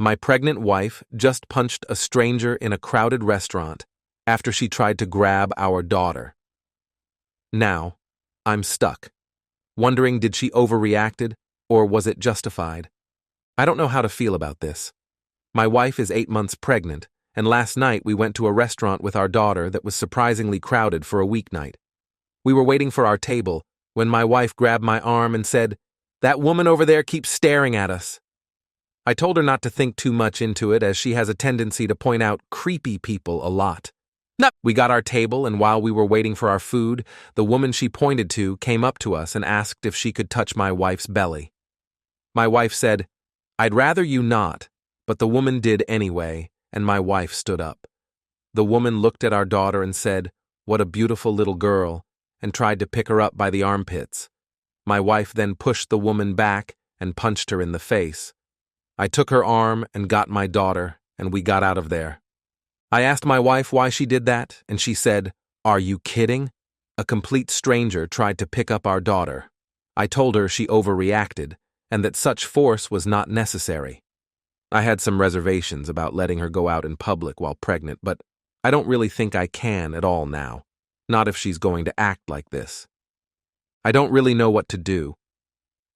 My pregnant wife just punched a stranger in a crowded restaurant after she tried to grab our daughter. Now, I'm stuck, wondering did she overreacted or was it justified? I don't know how to feel about this. My wife is 8 months pregnant, and last night we went to a restaurant with our daughter that was surprisingly crowded for a weeknight. We were waiting for our table when my wife grabbed my arm and said, "That woman over there keeps staring at us." I told her not to think too much into it as she has a tendency to point out creepy people a lot. We got our table, and while we were waiting for our food, the woman she pointed to came up to us and asked if she could touch my wife's belly. My wife said, "I'd rather you not," but the woman did anyway, and my wife stood up. The woman looked at our daughter and said, "What a beautiful little girl," and tried to pick her up by the armpits. My wife then pushed the woman back and punched her in the face. I took her arm and got my daughter, and we got out of there. I asked my wife why she did that, and she said, "Are you kidding? A complete stranger tried to pick up our daughter." I told her she overreacted, and that such force was not necessary. I had some reservations about letting her go out in public while pregnant, but I don't really think I can at all now, not if she's going to act like this. I don't really know what to do.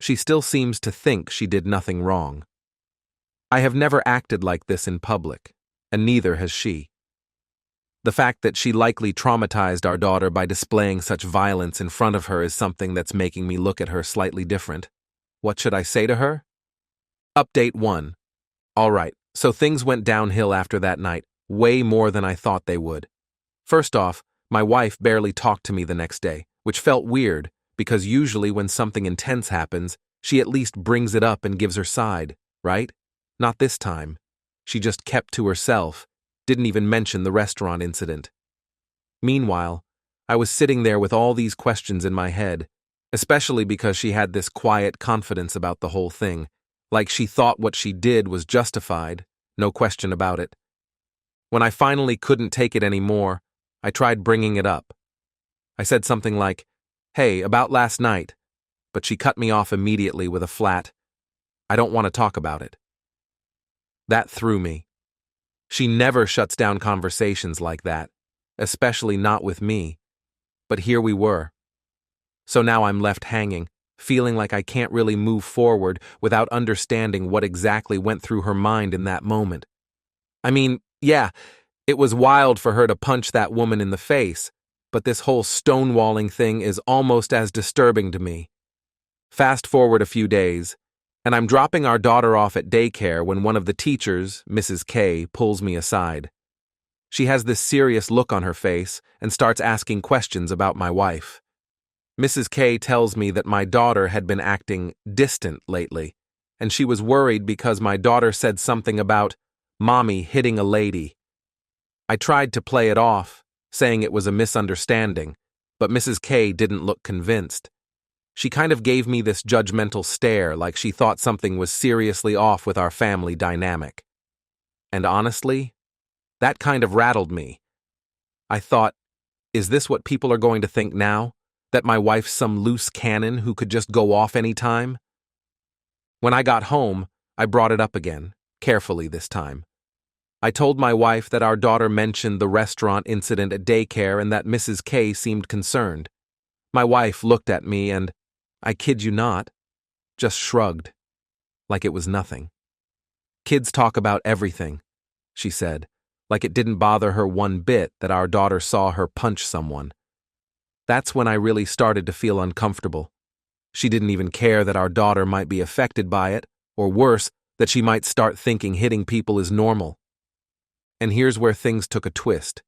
She still seems to think she did nothing wrong. I have never acted like this in public, and neither has she. The fact that she likely traumatized our daughter by displaying such violence in front of her is something that's making me look at her slightly different. What should I say to her? Update 1. Alright, so things went downhill after that night, way more than I thought they would. First off, my wife barely talked to me the next day, which felt weird, because usually when something intense happens, she at least brings it up and gives her side, right? Not this time. She just kept to herself, didn't even mention the restaurant incident. Meanwhile, I was sitting there with all these questions in my head, especially because she had this quiet confidence about the whole thing, like she thought what she did was justified, no question about it. When I finally couldn't take it anymore, I tried bringing it up. I said something like, "Hey, about last night," but she cut me off immediately with a flat, "I don't want to talk about it." That threw me. She never shuts down conversations like that, especially not with me. But here we were. So now I'm left hanging, feeling like I can't really move forward without understanding what exactly went through her mind in that moment. I mean, yeah, it was wild for her to punch that woman in the face, but this whole stonewalling thing is almost as disturbing to me. Fast forward a few days, and I'm dropping our daughter off at daycare when one of the teachers, Mrs. K, pulls me aside. She has this serious look on her face and starts asking questions about my wife. Mrs. K tells me that my daughter had been acting distant lately, and she was worried because my daughter said something about mommy hitting a lady. I tried to play it off, saying it was a misunderstanding, but Mrs. K didn't look convinced. She kind of gave me this judgmental stare like she thought something was seriously off with our family dynamic. And honestly, that kind of rattled me. I thought, is this what people are going to think now? That my wife's some loose cannon who could just go off any time? When I got home, I brought it up again, carefully this time. I told my wife that our daughter mentioned the restaurant incident at daycare and that Mrs. K seemed concerned. My wife looked at me and, I kid you not, just shrugged, like it was nothing. "Kids talk about everything," she said, like it didn't bother her one bit that our daughter saw her punch someone. That's when I really started to feel uncomfortable. She didn't even care that our daughter might be affected by it, or worse, that she might start thinking hitting people is normal. And here's where things took a twist.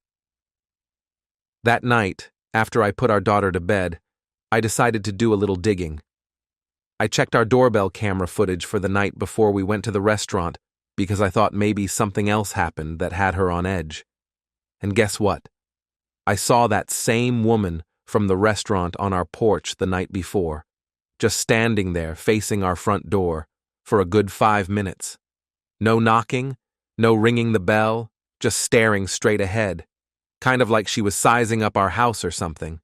That night, after I put our daughter to bed, I decided to do a little digging. I checked our doorbell camera footage for the night before we went to the restaurant because I thought maybe something else happened that had her on edge. And guess what? I saw that same woman from the restaurant on our porch the night before, just standing there facing our front door for a good 5 minutes. No knocking, no ringing the bell, just staring straight ahead, kind of like she was sizing up our house or something.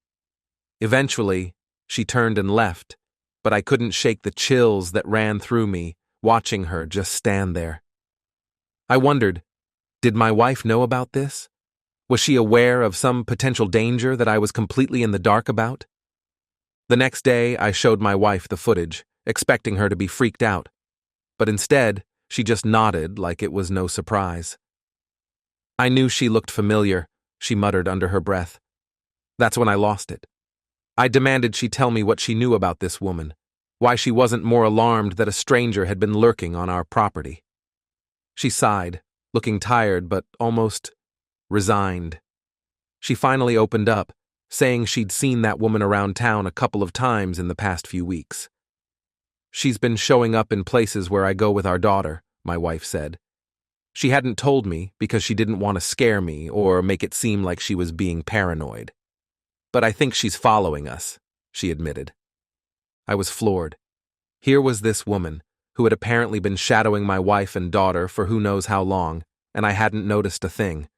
Eventually, she turned and left, but I couldn't shake the chills that ran through me watching her just stand there. I wondered, did my wife know about this? Was she aware of some potential danger that I was completely in the dark about? The next day, I showed my wife the footage, expecting her to be freaked out. But instead, she just nodded like it was no surprise. I knew she looked familiar, she muttered under her breath. That's when I lost it. I demanded she tell me what she knew about this woman, why she wasn't more alarmed that a stranger had been lurking on our property. She sighed, looking tired but almost resigned. She finally opened up, saying she'd seen that woman around town a couple of times in the past few weeks. She's been showing up in places where I go with our daughter, my wife said. She hadn't told me because she didn't want to scare me or make it seem like she was being paranoid. But I think she's following us, she admitted. I was floored. Here was this woman, who had apparently been shadowing my wife and daughter for who knows how long, and I hadn't noticed a thing.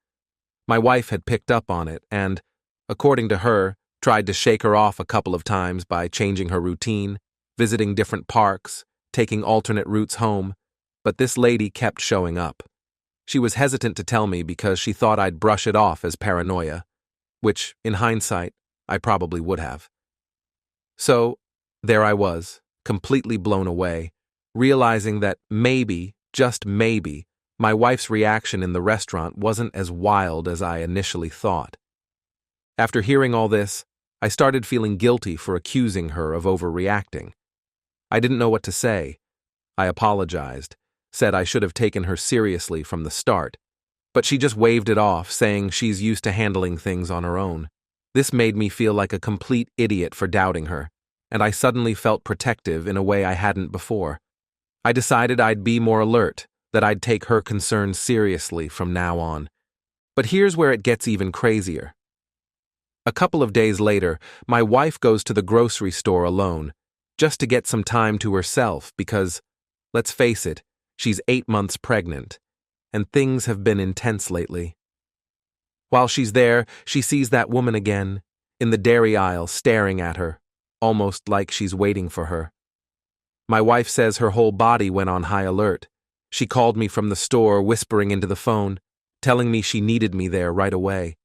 My wife had picked up on it and, according to her, tried to shake her off a couple of times by changing her routine, visiting different parks, taking alternate routes home, but this lady kept showing up. She was hesitant to tell me because she thought I'd brush it off as paranoia, which, in hindsight, I probably would have. So, there I was, completely blown away, realizing that maybe, just maybe, my wife's reaction in the restaurant wasn't as wild as I initially thought. After hearing all this, I started feeling guilty for accusing her of overreacting. I didn't know what to say. I apologized, said I should have taken her seriously from the start, but she just waved it off, saying she's used to handling things on her own. This made me feel like a complete idiot for doubting her, and I suddenly felt protective in a way I hadn't before. I decided I'd be more alert, that I'd take her concerns seriously from now on. But here's where it gets even crazier. A couple of days later, my wife goes to the grocery store alone, just to get some time to herself because, let's face it, she's 8 months pregnant, and things have been intense lately. While she's there, she sees that woman again, in the dairy aisle staring at her, almost like she's waiting for her. My wife says her whole body went on high alert. She called me from the store, whispering into the phone, telling me she needed me there right away.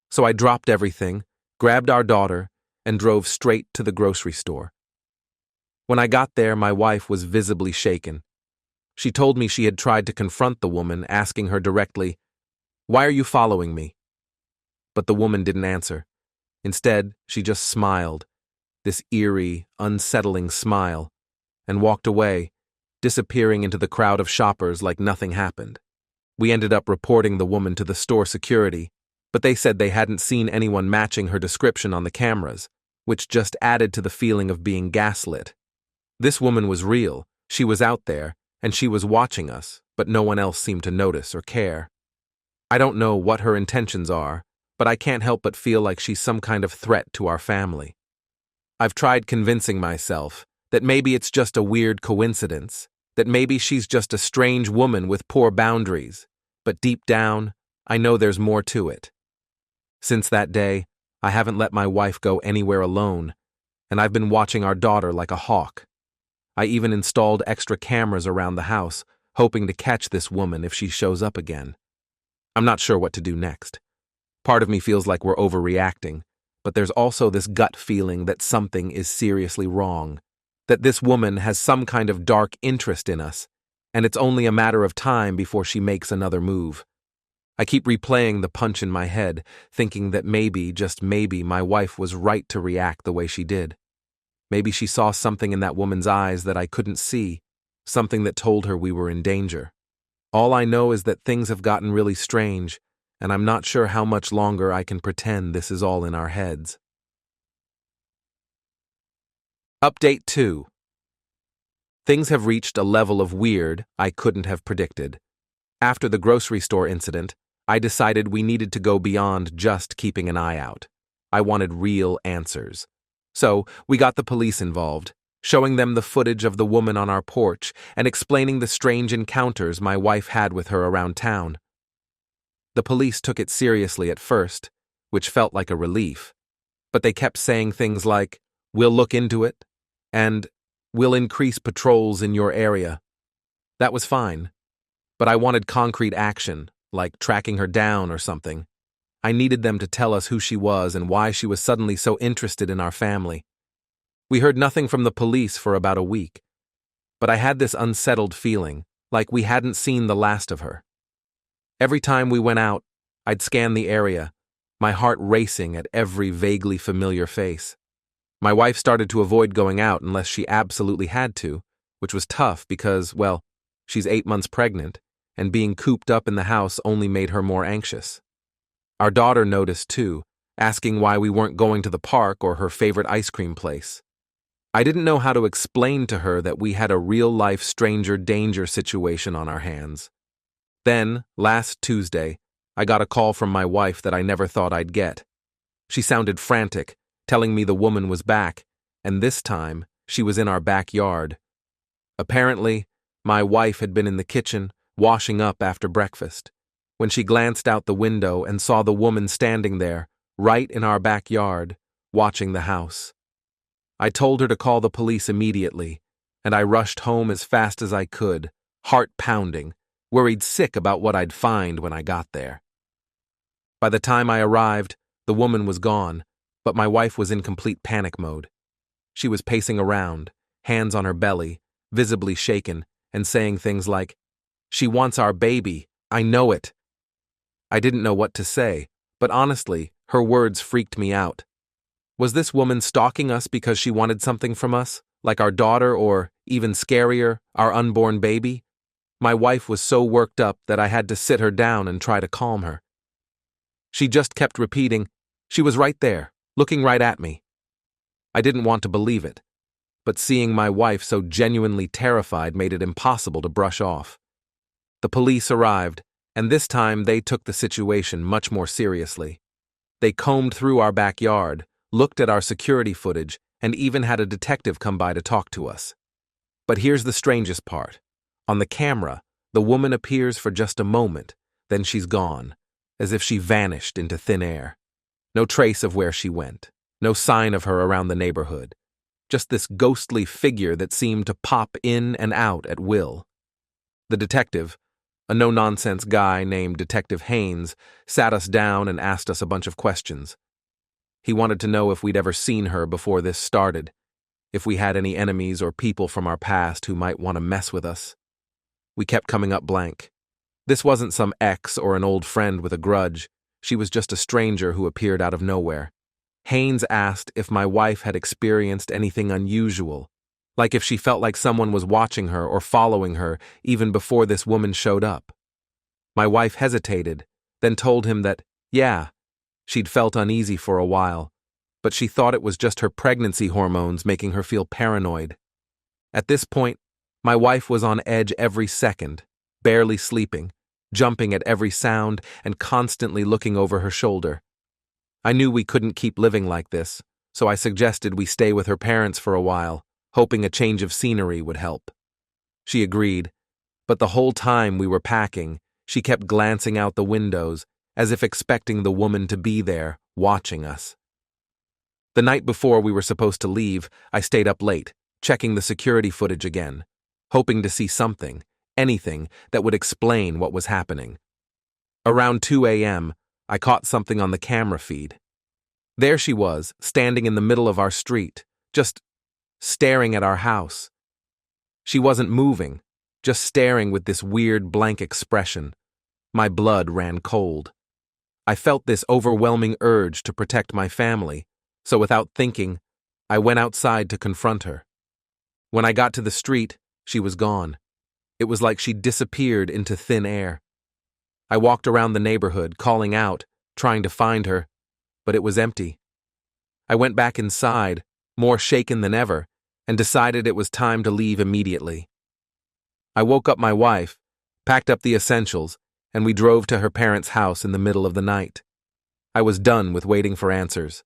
So I dropped everything, grabbed our daughter, and drove straight to the grocery store. When I got there, my wife was visibly shaken. She told me she had tried to confront the woman, asking her directly, "Why are you following me?" But the woman didn't answer. Instead, she just smiled, this eerie, unsettling smile, and walked away, disappearing into the crowd of shoppers like nothing happened. We ended up reporting the woman to the store security, but they said they hadn't seen anyone matching her description on the cameras, which just added to the feeling of being gaslit. This woman was real, she was out there, and she was watching us, but no one else seemed to notice or care. I don't know what her intentions are, but I can't help but feel like she's some kind of threat to our family. I've tried convincing myself that maybe it's just a weird coincidence, that maybe she's just a strange woman with poor boundaries, but deep down, I know there's more to it. Since that day, I haven't let my wife go anywhere alone, and I've been watching our daughter like a hawk. I even installed extra cameras around the house, hoping to catch this woman if she shows up again. I'm not sure what to do next. Part of me feels like we're overreacting, but there's also this gut feeling that something is seriously wrong, that this woman has some kind of dark interest in us, and it's only a matter of time before she makes another move. I keep replaying the punch in my head, thinking that maybe, just maybe, my wife was right to react the way she did. Maybe she saw something in that woman's eyes that I couldn't see, something that told her we were in danger. All I know is that things have gotten really strange, and I'm not sure how much longer I can pretend this is all in our heads. Update 2. Things have reached a level of weird I couldn't have predicted. After the grocery store incident, I decided we needed to go beyond just keeping an eye out. I wanted real answers. So, we got the police involved, showing them the footage of the woman on our porch and explaining the strange encounters my wife had with her around town. The police took it seriously at first, which felt like a relief, but they kept saying things like, "We'll look into it," and "We'll increase patrols in your area." That was fine. But I wanted concrete action, like tracking her down or something. I needed them to tell us who she was and why she was suddenly so interested in our family. We heard nothing from the police for about a week, but I had this unsettled feeling, like we hadn't seen the last of her. Every time we went out, I'd scan the area, my heart racing at every vaguely familiar face. My wife started to avoid going out unless she absolutely had to, which was tough because, well, she's 8 months pregnant, and being cooped up in the house only made her more anxious. Our daughter noticed too, asking why we weren't going to the park or her favorite ice cream place. I didn't know how to explain to her that we had a real-life stranger danger situation on our hands. Then, last Tuesday, I got a call from my wife that I never thought I'd get. She sounded frantic, telling me the woman was back, and this time, she was in our backyard. Apparently, my wife had been in the kitchen, washing up after breakfast, when she glanced out the window and saw the woman standing there, right in our backyard, watching the house. I told her to call the police immediately, and I rushed home as fast as I could, heart pounding, worried sick about what I'd find when I got there. By the time I arrived, the woman was gone, but my wife was in complete panic mode. She was pacing around, hands on her belly, visibly shaken, and saying things like, "She wants our baby, I know it." I didn't know what to say, but honestly, her words freaked me out. Was this woman stalking us because she wanted something from us, like our daughter or, even scarier, our unborn baby? My wife was so worked up that I had to sit her down and try to calm her. She just kept repeating, "She was right there, looking right at me." I didn't want to believe it, but seeing my wife so genuinely terrified made it impossible to brush off. The police arrived, and this time they took the situation much more seriously. They combed through our backyard, looked at our security footage, and even had a detective come by to talk to us. But here's the strangest part. On the camera, the woman appears for just a moment, then she's gone, as if she vanished into thin air. No trace of where she went, no sign of her around the neighborhood. Just this ghostly figure that seemed to pop in and out at will. The detective, a no-nonsense guy named Detective Haynes, sat us down and asked us a bunch of questions. He wanted to know if we'd ever seen her before this started, if we had any enemies or people from our past who might want to mess with us. We kept coming up blank. This wasn't some ex or an old friend with a grudge. She was just a stranger who appeared out of nowhere. Haynes asked if my wife had experienced anything unusual, like if she felt like someone was watching her or following her even before this woman showed up. My wife hesitated, then told him that, yeah, she'd felt uneasy for a while, but she thought it was just her pregnancy hormones making her feel paranoid. At this point, my wife was on edge every second, barely sleeping, jumping at every sound and constantly looking over her shoulder. I knew we couldn't keep living like this, so I suggested we stay with her parents for a while, hoping a change of scenery would help. She agreed, but the whole time we were packing, she kept glancing out the windows, as if expecting the woman to be there, watching us. The night before we were supposed to leave, I stayed up late, checking the security footage again, hoping to see something, anything, that would explain what was happening. Around 2 a.m., I caught something on the camera feed. There she was, standing in the middle of our street, just staring at our house. She wasn't moving, just staring with this weird blank expression. My blood ran cold. I felt this overwhelming urge to protect my family, so without thinking, I went outside to confront her. When I got to the street, she was gone. It was like she disappeared into thin air. I walked around the neighborhood, calling out, trying to find her, but it was empty. I went back inside, more shaken than ever, and decided it was time to leave immediately. I woke up my wife, packed up the essentials, and we drove to her parents' house in the middle of the night. I was done with waiting for answers.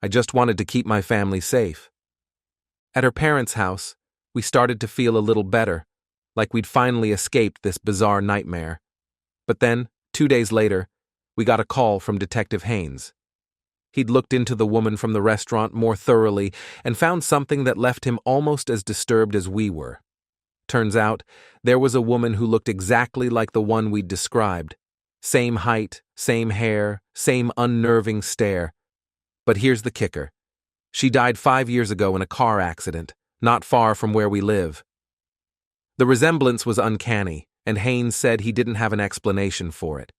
I just wanted to keep my family safe. At her parents' house, we started to feel a little better, like we'd finally escaped this bizarre nightmare. But then, 2 days later, we got a call from Detective Haynes. He'd looked into the woman from the restaurant more thoroughly and found something that left him almost as disturbed as we were. Turns out, there was a woman who looked exactly like the one we'd described. Same height, same hair, same unnerving stare. But here's the kicker. She died 5 years ago in a car accident, not far from where we live. The resemblance was uncanny, and Haynes said he didn't have an explanation for it.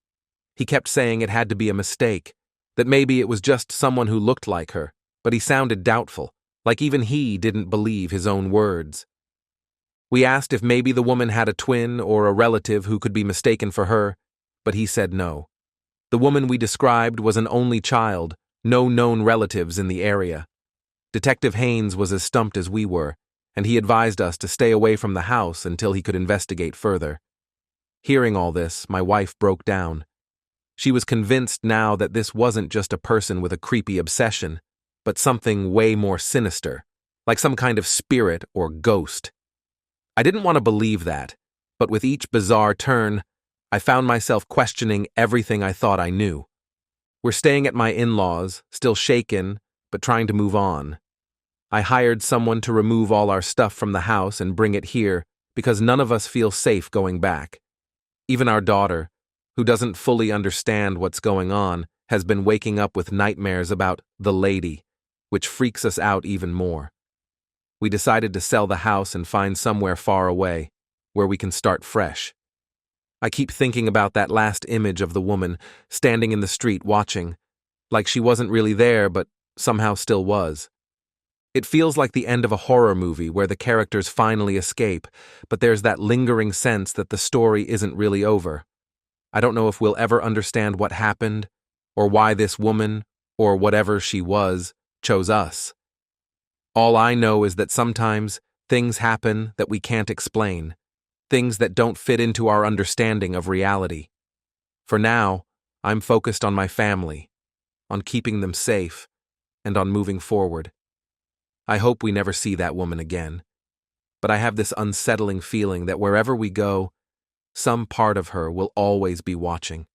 He kept saying it had to be a mistake, that maybe it was just someone who looked like her, but he sounded doubtful, like even he didn't believe his own words. We asked if maybe the woman had a twin or a relative who could be mistaken for her, but he said no. The woman we described was an only child, no known relatives in the area. Detective Haynes was as stumped as we were, and he advised us to stay away from the house until he could investigate further. Hearing all this, my wife broke down. She was convinced now that this wasn't just a person with a creepy obsession, but something way more sinister, like some kind of spirit or ghost. I didn't want to believe that, but with each bizarre turn, I found myself questioning everything I thought I knew. We're staying at my in-laws, still shaken, but trying to move on. I hired someone to remove all our stuff from the house and bring it here because none of us feel safe going back. Even our daughter, who doesn't fully understand what's going on, has been waking up with nightmares about the lady, which freaks us out even more. We decided to sell the house and find somewhere far away, where we can start fresh. I keep thinking about that last image of the woman standing in the street watching, like she wasn't really there but somehow still was. It feels like the end of a horror movie where the characters finally escape, but there's that lingering sense that the story isn't really over. I don't know if we'll ever understand what happened, or why this woman, or whatever she was, chose us. All I know is that sometimes things happen that we can't explain, things that don't fit into our understanding of reality. For now, I'm focused on my family, on keeping them safe, and on moving forward. I hope we never see that woman again, but I have this unsettling feeling that wherever we go, some part of her will always be watching.